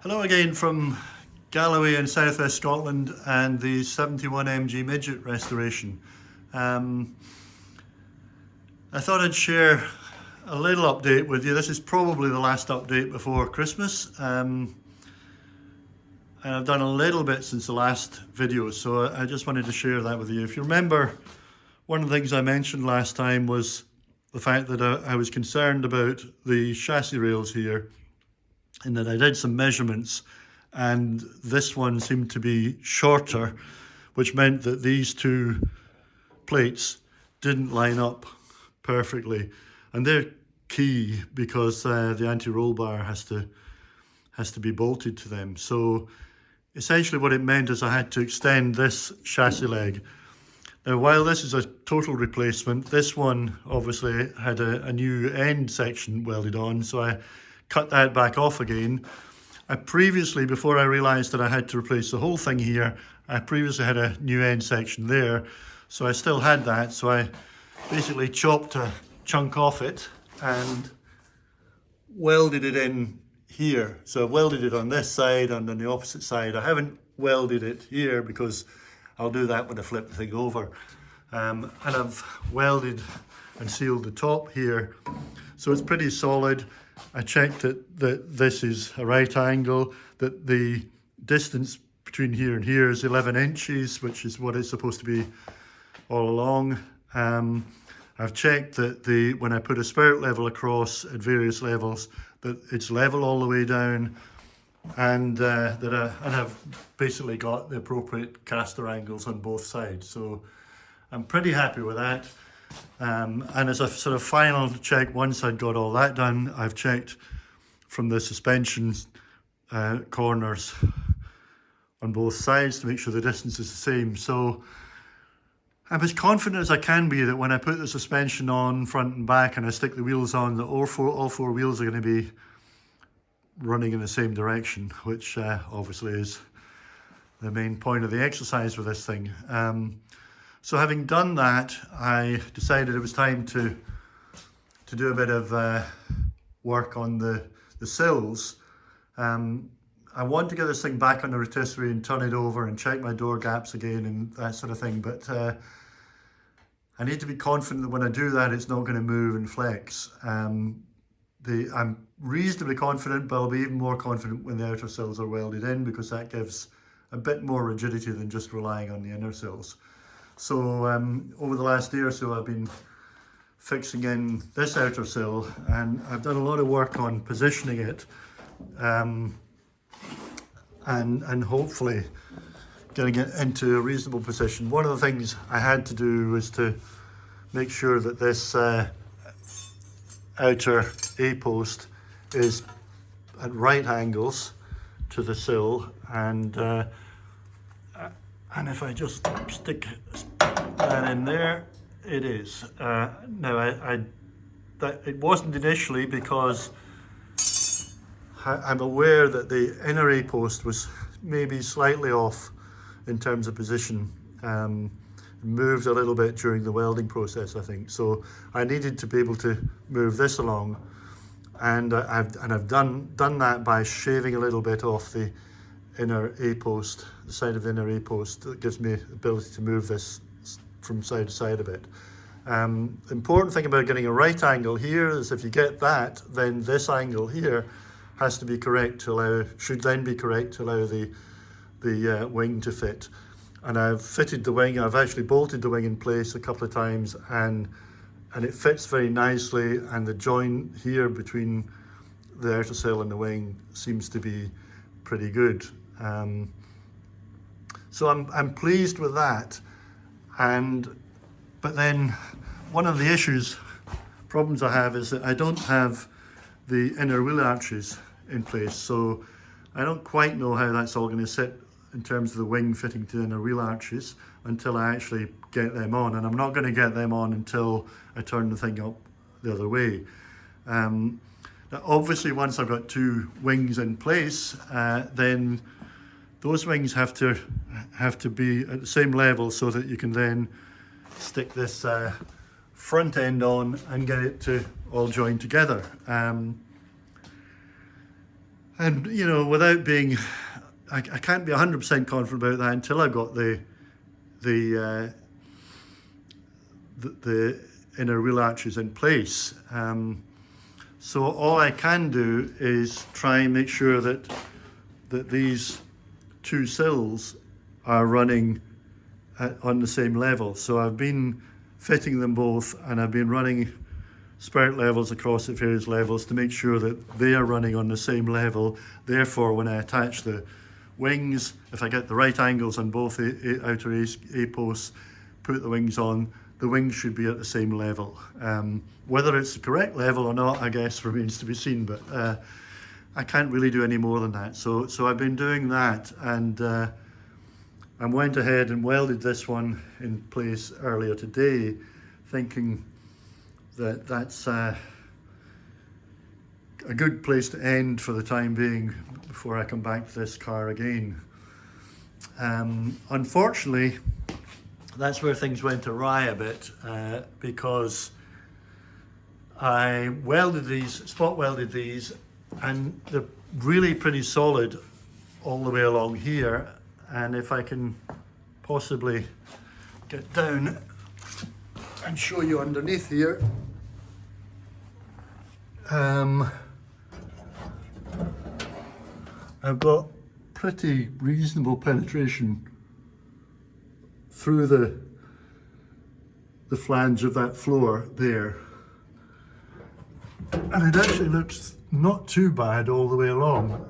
Hello again from Galloway in southwest Scotland and the 71 MG midget restoration. I thought I'd share a little update with you. This is probably the last update before Christmas, and I've done a little bit since the last video, so I just wanted to share that with you. If you remember, one of the things I mentioned last time was the fact that I was concerned about the chassis rails here, in that I did some measurements and this one seemed to be shorter, which meant that these two plates didn't line up perfectly, and they're key because the anti-roll bar has to be bolted to them. So essentially what it meant is I had to extend this chassis leg. Now, while this is a total replacement, this one obviously had a new end section welded on, so I cut that back off again. I previously, before I realised that I had to replace the whole thing here, I previously had a new end section there, so I still had that. So I basically chopped a chunk off it and welded it in here. So I welded it on this side and on the opposite side. I haven't welded it here because I'll do that when I flip the thing over. And I've welded and sealed the top here, so it's pretty solid. I checked that this is a right angle, that the distance between here and here is 11 inches, which is what it's supposed to be all along. I've checked that when I put a spirit level across at various levels, that it's level all the way down, and I've basically got the appropriate caster angles on both sides. So I'm pretty happy with that. And as a sort of final check, once I'd got all that done, I've checked from the suspension corners on both sides to make sure the distance is the same. So I'm as confident as I can be that when I put the suspension on front and back and I stick the wheels on, that all four wheels are going to be running in the same direction, which obviously is the main point of the exercise with this thing. So having done that, I decided it was time to do a bit of work on the sills. I want to get this thing back on the rotisserie and turn it over and check my door gaps again and that sort of thing, but I need to be confident that when I do that, it's not going to move and flex. I'm reasonably confident, but I'll be even more confident when the outer sills are welded in, because that gives a bit more rigidity than just relying on the inner sills. So over the last year or so, I've been fixing in this outer sill, and I've done a lot of work on positioning it, and hopefully getting it into a reasonable position. One of the things I had to do was to make sure that this outer A-post is at right angles to the sill, and if I just stick that in there, it is. Now, it wasn't initially, because I'm aware that the inner A-post was maybe slightly off in terms of position. Moved a little bit during the welding process, I think. So I needed to be able to move this along, and I've done that by shaving a little bit off the inner A-post, the side of the inner A-post. That gives me the ability to move this from side to side a bit. The important thing about getting a right angle here is if you get that, then this angle here has to be correct to allow, should then be correct to allow the wing to fit. And I've fitted the wing, I've actually bolted the wing in place a couple of times, and it fits very nicely, and the joint here between the outer sill and the wing seems to be pretty good. So I'm pleased with that. But then one of the problems I have is that I don't have the inner wheel arches in place, so I don't quite know how that's all going to sit in terms of the wing fitting to the inner wheel arches until I actually get them on, and I'm not going to get them on until I turn the thing up the other way. Now obviously, once I've got two wings in place, then those wings have to be at the same level so that you can then stick this front end on and get it to all join together. And you know, without being, I can't be 100% confident about that until I've got the the inner wheel arches in place. So all I can do is try and make sure that these two sills are running on the same level. So I've been fitting them both, and I've been running spirit levels across at various levels to make sure that they are running on the same level. Therefore, when I attach the wings, if I get the right angles on both outer A posts, put the wings on, the wings should be at the same level. Whether it's the correct level or not, I guess, remains to be seen, but I can't really do any more than that. So I've been doing that, and I went ahead and welded this one in place earlier today, thinking that that's a good place to end for the time being before I come back to this car again. Unfortunately, that's where things went awry a bit, because I welded these, spot welded these, and they're really pretty solid all the way along here. And if I can possibly get down and show you underneath here, I've got pretty reasonable penetration through the flange of that floor there, and it actually looks not too bad all the way along.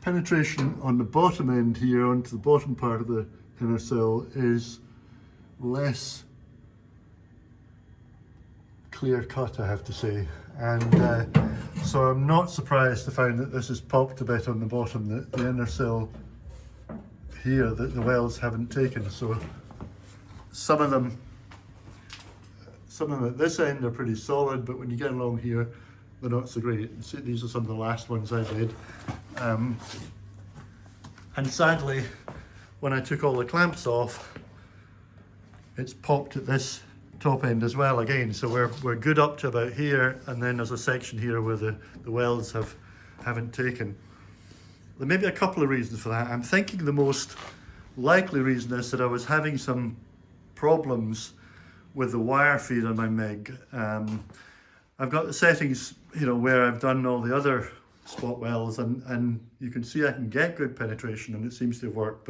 Penetration on the bottom end here onto the bottom part of the inner sill is less clear cut, I have to say, and so I'm not surprised to find that this has popped a bit on the bottom, the inner sill here, that the welds haven't taken. So some of them at this end are pretty solid, but when you get along here, they're not so great. See, these are some of the last ones I did. And sadly, when I took all the clamps off, it's popped at this top end as well again. So we're good up to about here, and then there's a section here where the welds haven't taken. There may be a couple of reasons for that. I'm thinking the most likely reason is that I was having some problems with the wire feed on my MIG. I've got the settings, you know, where I've done all the other spot welds, and you can see I can get good penetration, and it seems to have worked,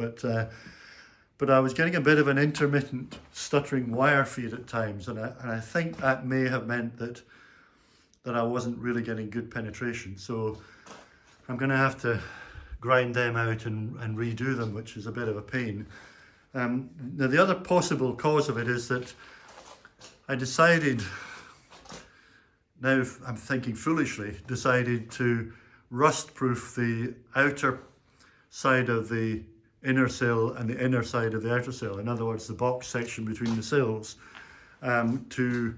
but I was getting a bit of an intermittent stuttering wire feed at times, and I think that may have meant that I wasn't really getting good penetration. So I'm going to have to grind them out and redo them, which is a bit of a pain. Now the other possible cause of it is that I decided, now I'm thinking foolishly, decided to rust proof the outer side of the inner sill and the inner side of the outer sill. In other words, the box section between the sills, to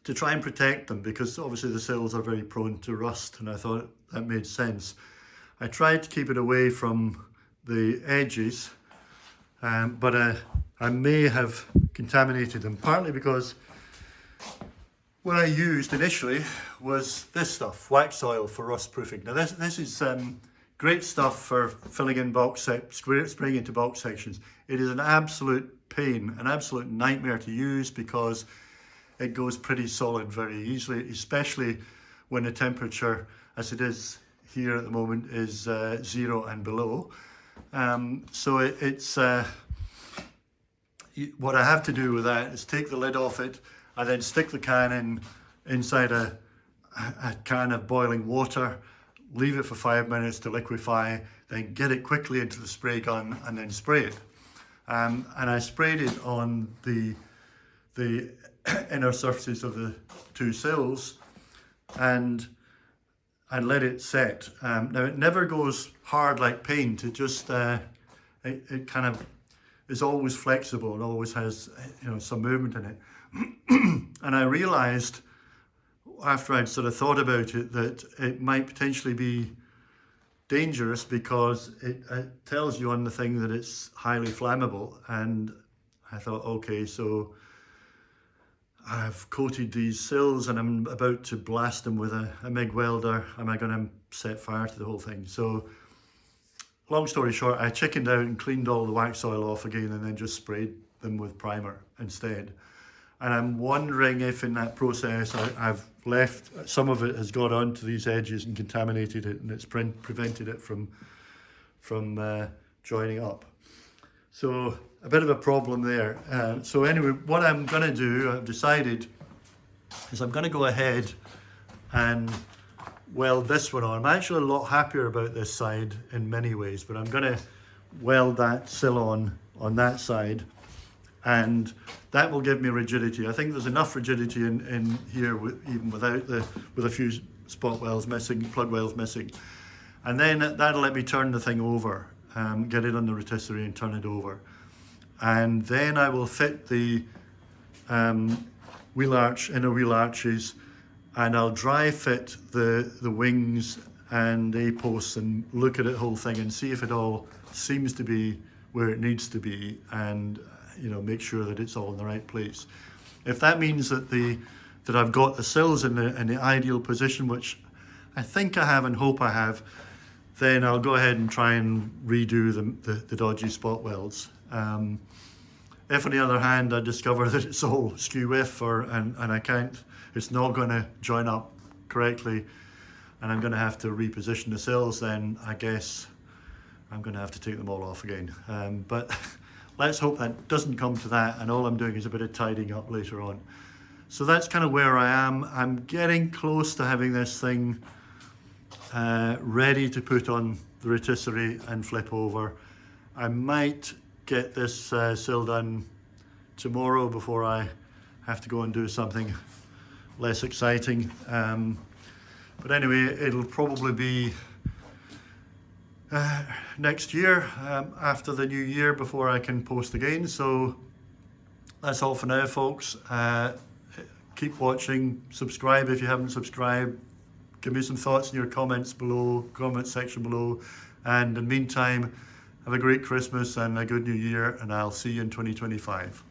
try and protect them, because obviously the sills are very prone to rust, and I thought that made sense. I tried to keep it away from the edges, but I may have contaminated them, partly because what I used initially was this stuff, wax oil for rust proofing. Now this is great stuff for filling in spraying into box sections. It is an absolute pain, an absolute nightmare to use, because it goes pretty solid very easily, especially when the temperature, as it is here at the moment, is 0 and below. So it's what I have to do with that is take the lid off it. I then stick the can inside a can of boiling water, leave it for 5 minutes to liquefy, then get it quickly into the spray gun and then spray it. And I sprayed it on the inner surfaces of the two sills, and let it set. Now it never goes hard like paint. It just it kind of is always flexible and always has, you know, some movement in it. And I realized after I'd sort of thought about it that it might potentially be dangerous, because it tells you on the thing that it's highly flammable. And I thought, okay, so I've coated these sills and I'm about to blast them with a MIG welder. Am I going to set fire to the whole thing? So long story short, I chickened out and cleaned all the wax oil off again and then just sprayed them with primer instead. And I'm wondering if in that process I've left, some of it has got onto these edges and contaminated it, and it's prevented it from joining up. So a bit of a problem there. So anyway, what I'm going to do, I've decided, is I'm going to go ahead and weld this one on. I'm actually a lot happier about this side in many ways, but I'm going to weld that sill on that side, and that will give me rigidity. I think there's enough rigidity in here even without with a few spot welds missing, plug welds missing, and then that'll let me turn the thing over, get it on the rotisserie and turn it over, and then I will fit the wheel arch, inner wheel arches, and I'll dry fit the wings and A posts and look at the whole thing and see if it all seems to be where it needs to be, and make sure that it's all in the right place. If that means that I've got the sills in the ideal position, which I think I have and hope I have, then I'll go ahead and try and redo the dodgy spot welds. If on the other hand I discover that it's all skew whiff and I can't, it's not going to join up correctly, and I'm going to have to reposition the sills, then I guess I'm going to have to take them all off again. But let's hope that doesn't come to that, and all I'm doing is a bit of tidying up later on. So that's kind of where I am. I'm getting close to having this thing ready to put on the rotisserie and flip over. I might get this sill done tomorrow before I have to go and do something less exciting. But anyway, it'll probably be next year, after the new year, before I can post again. So that's all for now, folks. Keep watching, subscribe if you haven't subscribed, give me some thoughts in your comments below, comment section below, and in the meantime, have a great Christmas and a good new year, and I'll see you in 2025.